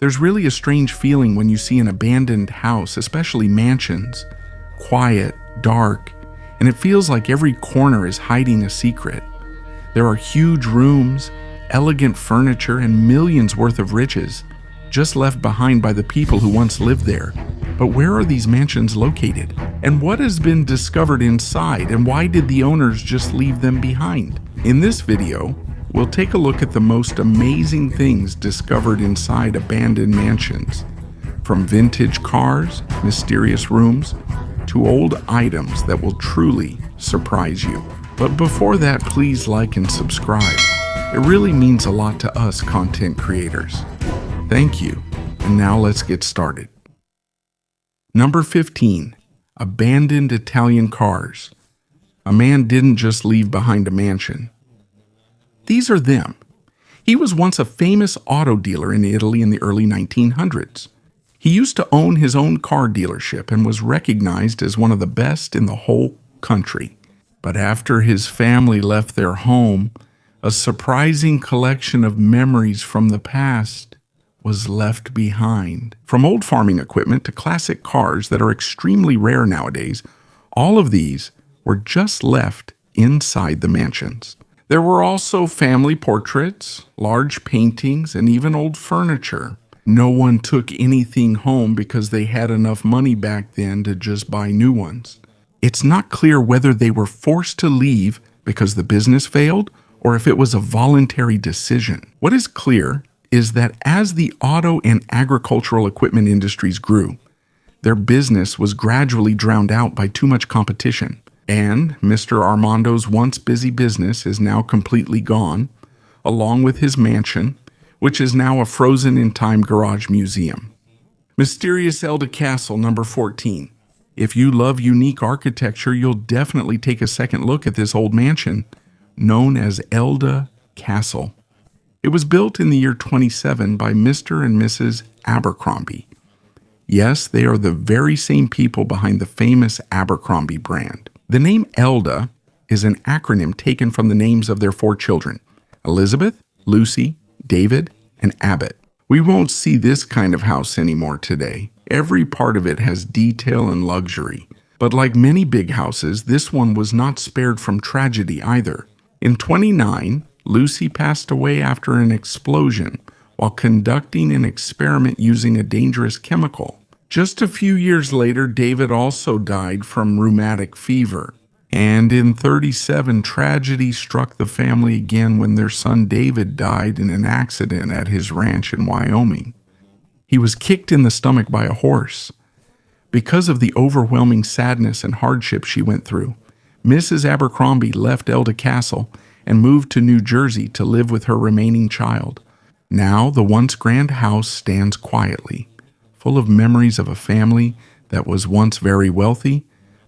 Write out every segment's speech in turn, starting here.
There's really a strange feeling when you see an abandoned house, especially mansions. Quiet, dark, and it feels like every corner is hiding a secret. There are huge rooms, elegant furniture, and millions worth of riches, just left behind by the people who once lived there. But where are these mansions located? And what has been discovered inside, and why did the owners just leave them behind? In this video, we'll take a look at the most amazing things discovered inside abandoned mansions. From vintage cars, mysterious rooms, to old items that will truly surprise you. But before that, please like and subscribe. It really means a lot to us content creators. Thank you. And now let's get started. Number 15. Abandoned Italian cars. A man didn't just leave behind a mansion. These are them. He was once a famous auto dealer in Italy in the early 1900s. He used to own his own car dealership and was recognized as one of the best in the whole country. But after his family left their home, a surprising collection of memories from the past was left behind. From old farming equipment to classic cars that are extremely rare nowadays, all of these were just left inside the mansions. There were also family portraits, large paintings, and even old furniture. No one took anything home because they had enough money back then to just buy new ones. It's not clear whether they were forced to leave because the business failed or if it was a voluntary decision. What is clear is that as the auto and agricultural equipment industries grew, their business was gradually drowned out by too much competition. And Mr. Armando's once busy business is now completely gone, along with his mansion, which is now a frozen-in-time garage museum. Mysterious Elda Castle, number 14. If you love unique architecture, you'll definitely take a second look at this old mansion, known as Elda Castle. It was built in the year 27 by Mr. and Mrs. Abercrombie. Yes, they are the very same people behind the famous Abercrombie brand. The name Elda is an acronym taken from the names of their 4 children, Elizabeth, Lucy, David, and Abbott. We won't see this kind of house anymore today. Every part of it has detail and luxury. But like many big houses, this one was not spared from tragedy either. In 29, Lucy passed away after an explosion while conducting an experiment using a dangerous chemical. Just a few years later, David also died from rheumatic fever. And in 37, tragedy struck the family again when their son David died in an accident at his ranch in Wyoming. He was kicked in the stomach by a horse. Because of the overwhelming sadness and hardship she went through, Mrs. Abercrombie left Elda Castle and moved to New Jersey to live with her remaining child. Now, the once grand house stands quietly, full of memories of a family that was once very wealthy,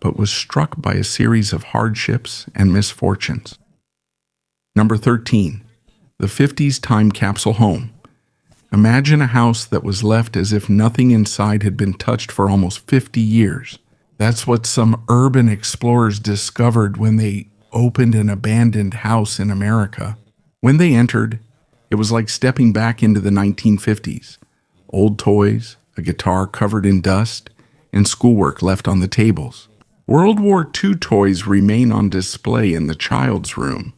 but was struck by a series of hardships and misfortunes. Number 13. The 50s Time Capsule Home. Imagine a house that was left as if nothing inside had been touched for almost 50 years. That's what some urban explorers discovered when they opened an abandoned house in America. When they entered, it was like stepping back into the 1950s. Old toys, a guitar covered in dust, and schoolwork left on the tables. World War II toys remain on display in the child's room.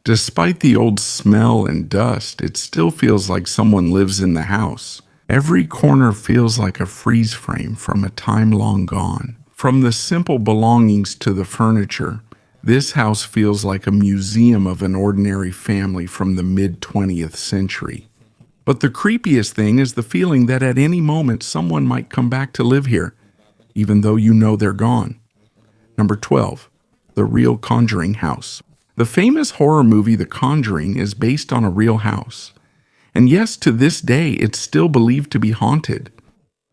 Despite the old smell and dust, it still feels like someone lives in the house. Every corner feels like a freeze frame from a time long gone. From the simple belongings to the furniture, this house feels like a museum of an ordinary family from the mid-20th century. But the creepiest thing is the feeling that at any moment someone might come back to live here, even though you know they're gone. Number 12. The Real Conjuring House. The famous horror movie The Conjuring is based on a real house. And yes, to this day, it's still believed to be haunted.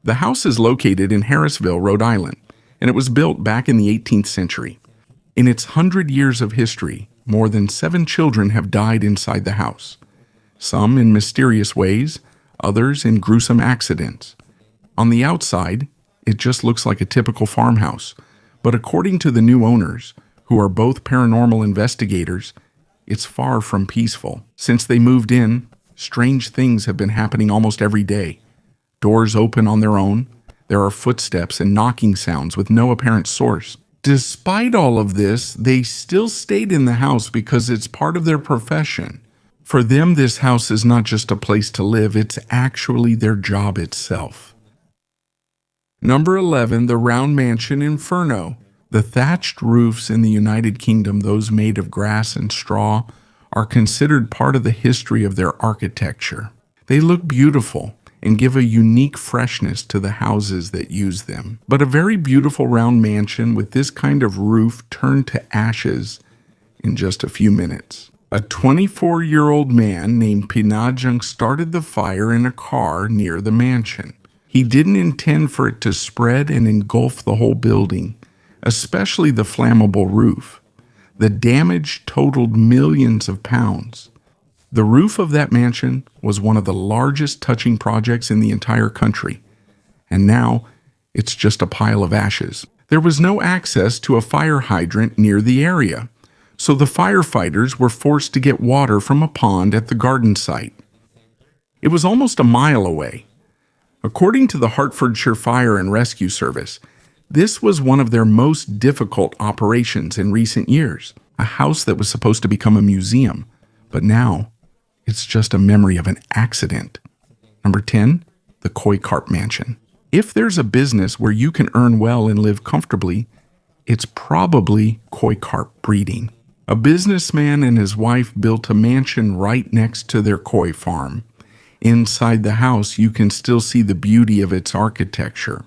The house is located in Harrisville, Rhode Island, and it was built back in the 18th century. In its 100 years of history, more than 7 children have died inside the house. Some in mysterious ways, others in gruesome accidents. On the outside, it just looks like a typical farmhouse. But according to the new owners, who are both paranormal investigators, it's far from peaceful. Since they moved in, strange things have been happening almost every day. Doors open on their own. There are footsteps and knocking sounds with no apparent source. Despite all of this, they still stayed in the house because it's part of their profession. For them, this house is not just a place to live, it's actually their job itself. Number 11, the Round Mansion Inferno. The thatched roofs in the United Kingdom, those made of grass and straw, are considered part of the history of their architecture. They look beautiful and give a unique freshness to the houses that use them. But a very beautiful round mansion with this kind of roof turned to ashes in just a few minutes. A 24-year-old man named Pinajang started the fire in a car near the mansion. He didn't intend for it to spread and engulf the whole building, especially the flammable roof. The damage totaled millions of pounds. The roof of that mansion was one of the largest touching projects in the entire country, and now it's just a pile of ashes. There was no access to a fire hydrant near the area, so the firefighters were forced to get water from a pond at the garden site. It was almost a mile away. According to the Hertfordshire Fire and Rescue Service, this was one of their most difficult operations in recent years. A house that was supposed to become a museum, but now it's just a memory of an accident. Number 10, the Koi Carp Mansion. If there's a business where you can earn well and live comfortably, it's probably koi carp breeding. A businessman and his wife built a mansion right next to their koi farm. Inside the house, you can still see the beauty of its architecture.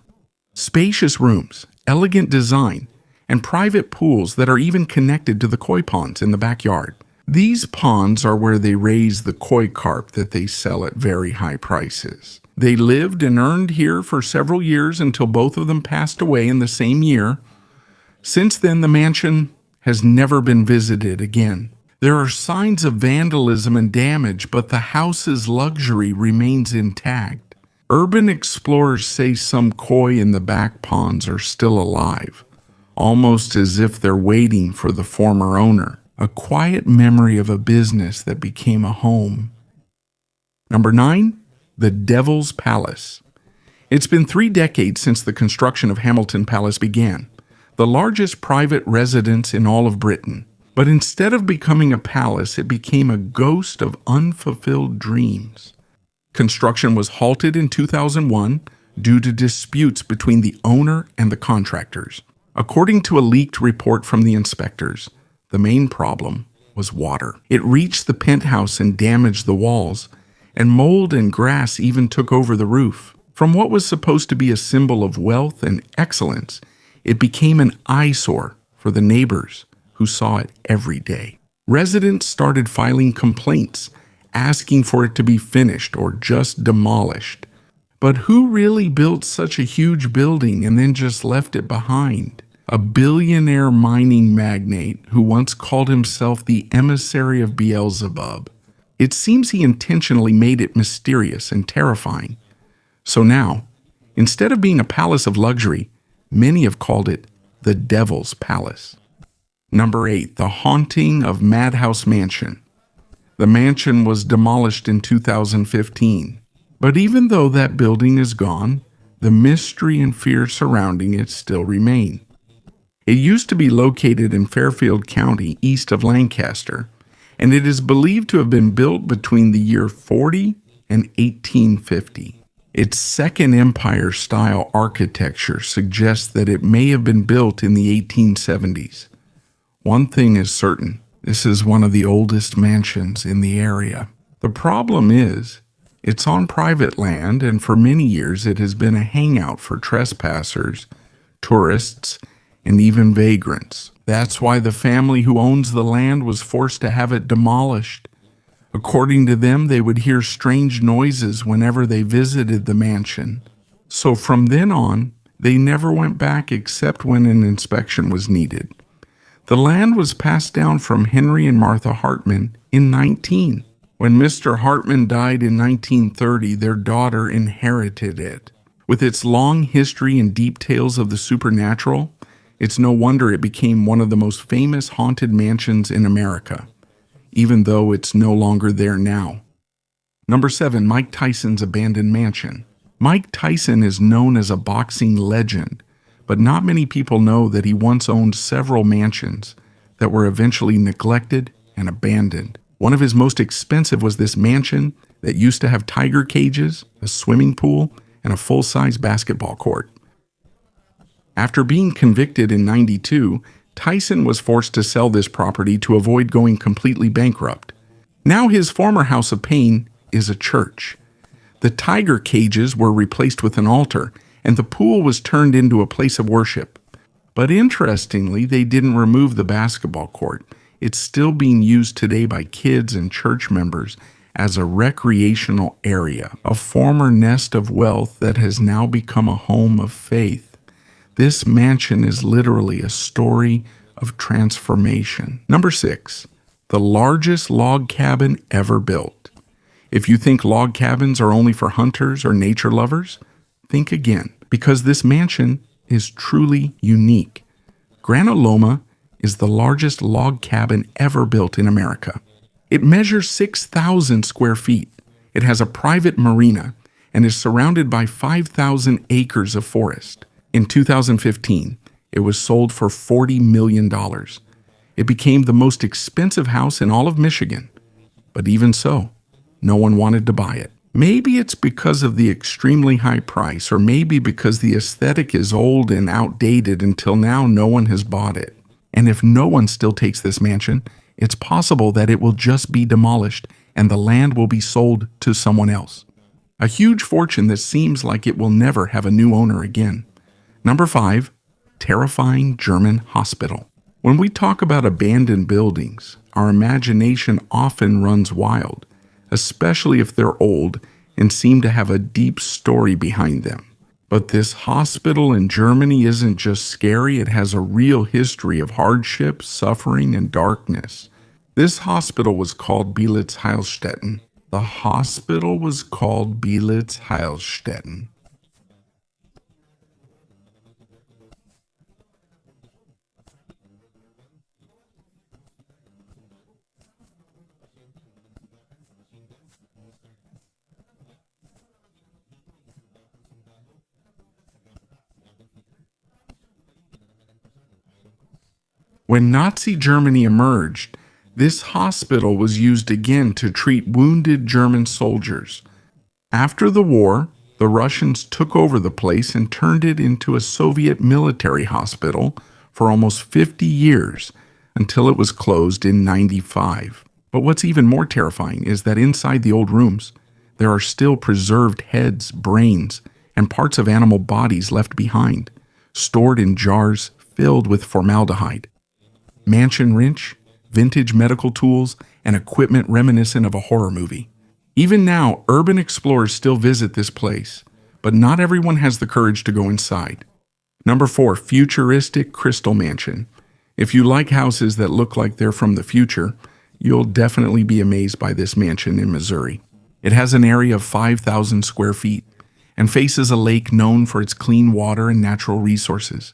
Spacious rooms, elegant design, and private pools that are even connected to the koi ponds in the backyard. These ponds are where they raise the koi carp that they sell at very high prices. They lived and earned here for several years until both of them passed away in the same year. Since then, the mansion has never been visited again. There are signs of vandalism and damage, but the house's luxury remains intact. Urban explorers say some koi in the back ponds are still alive, almost as if they're waiting for the former owner. A quiet memory of a business that became a home. Number 9, the Devil's Palace. It's been 3 decades since the construction of Hamilton Palace began, the largest private residence in all of Britain. But instead of becoming a palace, it became a ghost of unfulfilled dreams. Construction was halted in 2001 due to disputes between the owner and the contractors. According to a leaked report from the inspectors, the main problem was water. It reached the penthouse and damaged the walls, and mold and grass even took over the roof. From what was supposed to be a symbol of wealth and excellence, it became an eyesore for the neighbors who saw it every day. Residents started filing complaints, asking for it to be finished or just demolished. But who really built such a huge building and then just left it behind? A billionaire mining magnate who once called himself the emissary of Beelzebub. It seems he intentionally made it mysterious and terrifying. So now, instead of being a palace of luxury, many have called it the Devil's Palace. Number 8, the Haunting of Madhouse Mansion. The mansion was demolished in 2015. But even though that building is gone, the mystery and fear surrounding it still remain. It used to be located in Fairfield County, east of Lancaster, and it is believed to have been built between the year 40 and 1850. Its Second Empire-style architecture suggests that it may have been built in the 1870s. One thing is certain, this is one of the oldest mansions in the area. The problem is, it's on private land, and for many years it has been a hangout for trespassers, tourists, and even vagrants. That's why the family who owns the land was forced to have it demolished. According to them, they would hear strange noises whenever they visited the mansion. So from then on, they never went back except when an inspection was needed. The land was passed down from Henry and Martha Hartman in 19. When Mr. Hartman died in 1930, their daughter inherited it. With its long history and deep tales of the supernatural, it's no wonder it became one of the most famous haunted mansions in America, even though it's no longer there now. Number 7, Mike Tyson's abandoned mansion. Mike Tyson is known as a boxing legend, but not many people know that he once owned several mansions that were eventually neglected and abandoned. One of his most expensive was this mansion that used to have tiger cages, a swimming pool, and a full-size basketball court. After being convicted in '92, Tyson was forced to sell this property to avoid going completely bankrupt. Now his former house of pain is a church. The tiger cages were replaced with an altar, and the pool was turned into a place of worship. But interestingly, they didn't remove the basketball court. It's still being used today by kids and church members as a recreational area, a former nest of wealth that has now become a home of faith. This mansion is literally a story of transformation. Number 6, the largest log cabin ever built. If you think log cabins are only for hunters or nature lovers, think again, because this mansion is truly unique. Granite Loma is the largest log cabin ever built in America. It measures 6,000 square feet. It has a private marina and is surrounded by 5,000 acres of forest. In 2015, it was sold for $40 million. It became the most expensive house in all of Michigan. But even so, no one wanted to buy it. Maybe it's because of the extremely high price, or maybe because the aesthetic is old and outdated until now no one has bought it. And if no one still takes this mansion, it's possible that it will just be demolished and the land will be sold to someone else. A huge fortune that seems like it will never have a new owner again. Number 5, terrifying German hospital. When we talk about abandoned buildings, our imagination often runs wild, especially if they're old and seem to have a deep story behind them. But this hospital in Germany isn't just scary, it has a real history of hardship, suffering, and darkness. This hospital was called Belitz Heilstätten. The hospital was called Belitz Heilstätten. When Nazi Germany emerged, this hospital was used again to treat wounded German soldiers. After the war, the Russians took over the place and turned it into a Soviet military hospital for almost 50 years until it was closed in '95. But what's even more terrifying is that inside the old rooms, there are still preserved heads, brains, and parts of animal bodies left behind, stored in jars filled with formaldehyde. Mansion wrench, vintage medical tools, and equipment reminiscent of a horror movie. Even now, urban explorers still visit this place, but not everyone has the courage to go inside. Number 4, futuristic Crystal Mansion. If you like houses that look like they're from the future, you'll definitely be amazed by this mansion in Missouri. It has an area of 5,000 square feet and faces a lake known for its clean water and natural resources.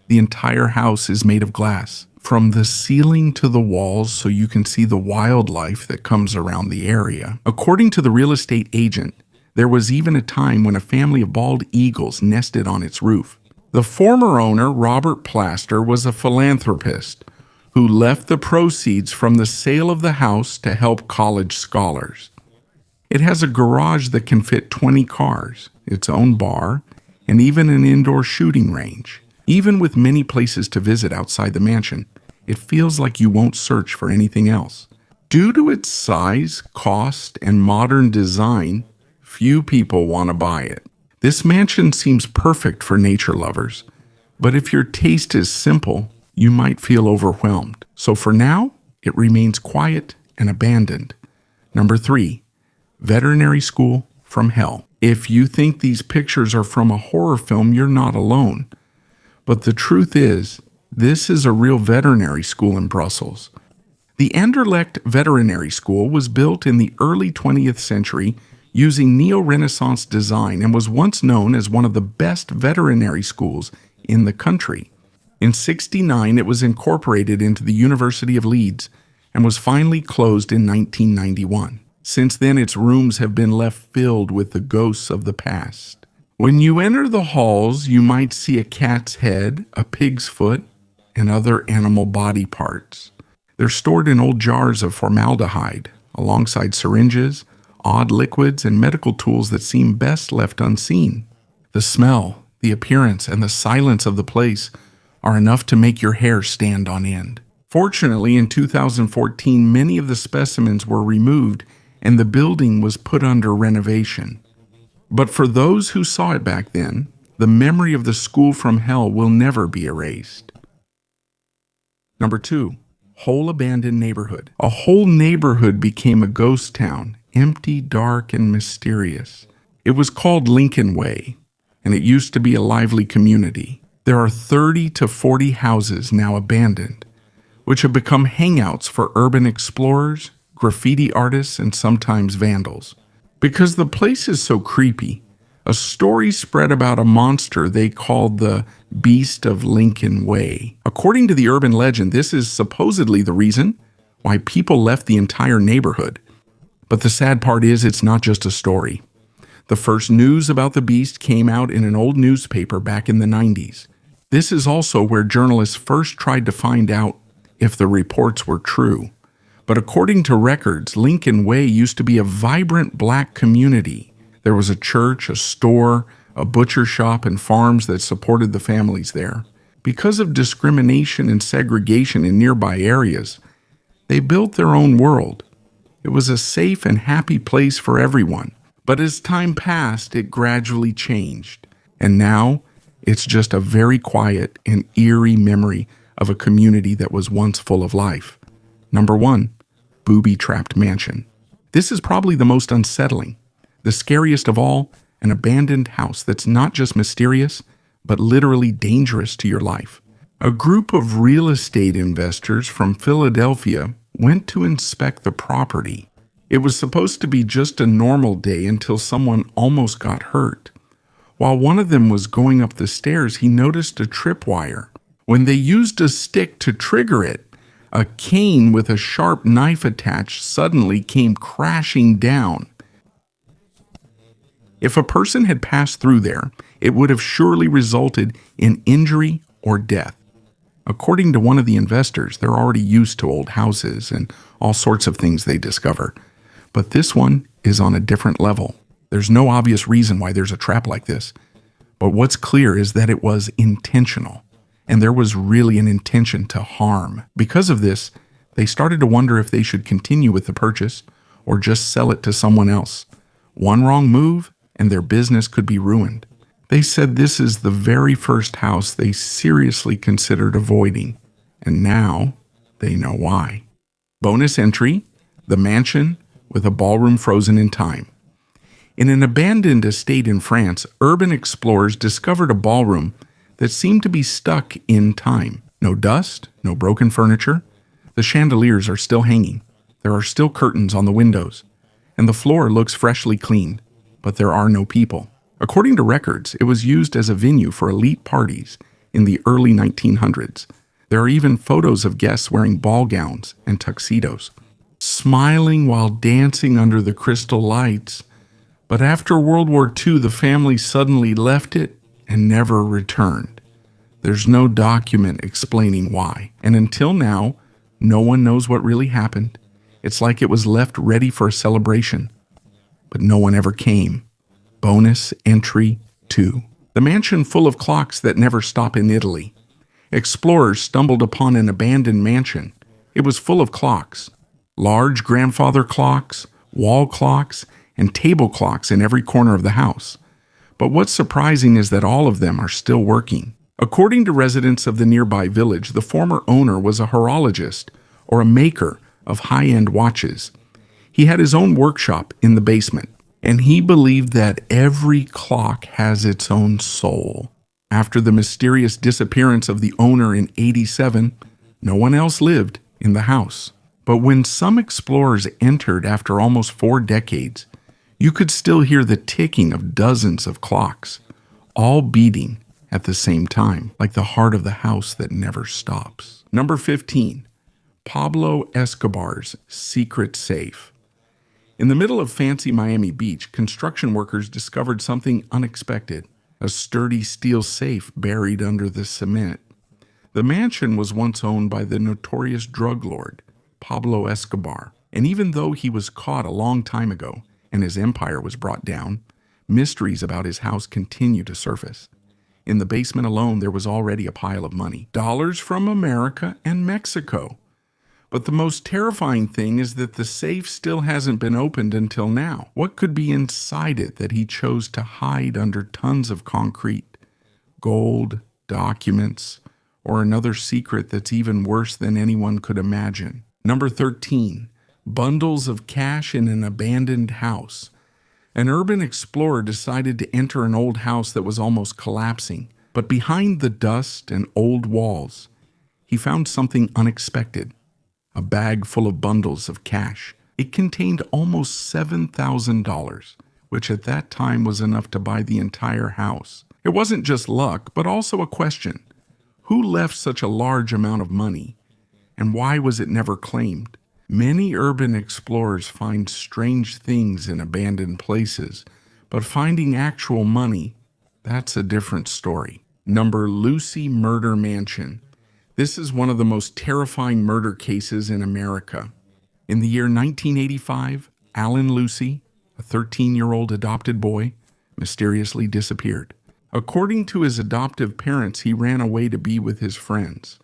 The entire house is made of glass, from the ceiling to the walls, so you can see the wildlife that comes around the area. According to the real estate agent, there was even a time when a family of bald eagles nested on its roof. The former owner, Robert Plaster, was a philanthropist who left the proceeds from the sale of the house to help college scholars. It has a garage that can fit 20 cars, its own bar, and even an indoor shooting range. Even with many places to visit outside the mansion, it feels like you won't search for anything else. Due to its size, cost, and modern design, few people want to buy it. This mansion seems perfect for nature lovers, but if your taste is simple, you might feel overwhelmed. So for now, it remains quiet and abandoned. Number 3, veterinary school from hell. If you think these pictures are from a horror film, you're not alone. But the truth is, this is a real veterinary school in Brussels. The Anderlecht Veterinary School was built in the early 20th century using Neo-Renaissance design and was once known as one of the best veterinary schools in the country. In '69, it was incorporated into the University of Leeds and was finally closed in 1991. Since then, its rooms have been left filled with the ghosts of the past. When you enter the halls, you might see a cat's head, a pig's foot, and other animal body parts. They're stored in old jars of formaldehyde, alongside syringes, odd liquids, and medical tools that seem best left unseen. The smell, the appearance, and the silence of the place are enough to make your hair stand on end. Fortunately, in 2014, many of the specimens were removed and the building was put under renovation. But for those who saw it back then, the memory of the school from hell will never be erased. Number 2, whole abandoned neighborhood. A whole neighborhood became a ghost town, empty, dark, and mysterious. It was called Lincoln Way, and it used to be a lively community. There are 30 to 40 houses now abandoned, which have become hangouts for urban explorers, graffiti artists, and sometimes vandals. Because the place is so creepy, a story spread about a monster they called the Beast of Lincoln Way. According to the urban legend, this is supposedly the reason why people left the entire neighborhood. But the sad part is it's not just a story. The first news about the beast came out in an old newspaper back in the 90s. This is also where journalists first tried to find out if the reports were true. But according to records, Lincoln Way used to be a vibrant black community. There was a church, a store, a butcher shop, and farms that supported the families there. Because of discrimination and segregation in nearby areas, they built their own world. It was a safe and happy place for everyone. But as time passed, it gradually changed. And now, it's just a very quiet and eerie memory of a community that was once full of life. Number 1, booby-trapped mansion. This is probably the most unsettling. The scariest of all, an abandoned house that's not just mysterious, but literally dangerous to your life. A group of real estate investors from Philadelphia went to inspect the property. It was supposed to be just a normal day until someone almost got hurt. While one of them was going up the stairs, he noticed a tripwire. When they used a stick to trigger it, a cane with a sharp knife attached suddenly came crashing down. If a person had passed through there, it would have surely resulted in injury or death. According to one of the investors, they're already used to old houses and all sorts of things they discover. But this one is on a different level. There's no obvious reason why there's a trap like this. But what's clear is that it was intentional. And there was really an intention to harm. Because of this, they started to wonder if they should continue with the purchase or just sell it to someone else. One wrong move, and their business could be ruined. They said this is the very first house they seriously considered avoiding, and now they know why. Bonus entry, the mansion with a ballroom frozen in time. In an abandoned estate in France, urban explorers discovered a ballroom that seemed to be stuck in time. No dust, no broken furniture. The chandeliers are still hanging. There are still curtains on the windows, and the floor looks freshly cleaned, but there are no people. According to records, it was used as a venue for elite parties in the early 1900s. There are even photos of guests wearing ball gowns and tuxedos, smiling while dancing under the crystal lights. But after World War II, the family suddenly left it and never returned. There's no document explaining why. And until now, no one knows what really happened. It's like it was left ready for a celebration, but no one ever came. Bonus entry 2. The mansion full of clocks that never stop in Italy. Explorers stumbled upon an abandoned mansion. It was full of clocks. Large grandfather clocks, wall clocks, and table clocks in every corner of the house. But what's surprising is that all of them are still working. According to residents of the nearby village, the former owner was a horologist or a maker of high-end watches. He had his own workshop in the basement, and he believed that every clock has its own soul. After the mysterious disappearance of the owner in '87, no one else lived in the house. But when some explorers entered after almost 4 decades, you could still hear the ticking of dozens of clocks, all beating at the same time, like the heart of the house that never stops. Number 15, Pablo Escobar's secret safe. In the middle of fancy Miami Beach, construction workers discovered something unexpected. a sturdy steel safe buried under the cement. The mansion was once owned by the notorious drug lord, Pablo Escobar, and even though he was caught a long time ago and his empire was brought down, mysteries about his house continue to surface. In the basement alone, there was already a pile of money, dollars from America and Mexico. But the most terrifying thing is that the safe still hasn't been opened until now. What could be inside it that he chose to hide under tons of concrete? Gold, documents, or another secret that's even worse than anyone could imagine. Number 13, bundles of cash in an abandoned house. An urban explorer decided to enter an old house that was almost collapsing, but behind the dust and old walls, he found something unexpected. A bag full of bundles of cash. It contained almost $7,000, which at that time was enough to buy the entire house. It wasn't just luck, but also a question. Who left such a large amount of money, and why was it never claimed? Many urban explorers find strange things in abandoned places, but finding actual money, that's a different story. Number Lucy Murder Mansion. This is one of the most terrifying murder cases in America. In the year 1985, Alan Lucy, a 13-year-old adopted boy, mysteriously disappeared. According to his adoptive parents, he ran away to be with his friends.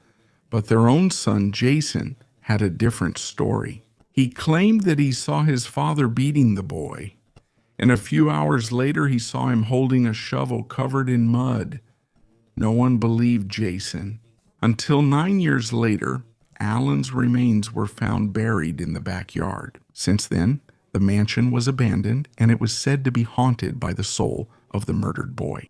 But their own son, Jason, had a different story. He claimed that he saw his father beating the boy, and a few hours later he saw him holding a shovel covered in mud. No one believed Jason, until 9 years later, Alan's remains were found buried in the backyard. Since then, the mansion was abandoned, and it was said to be haunted by the soul of the murdered boy.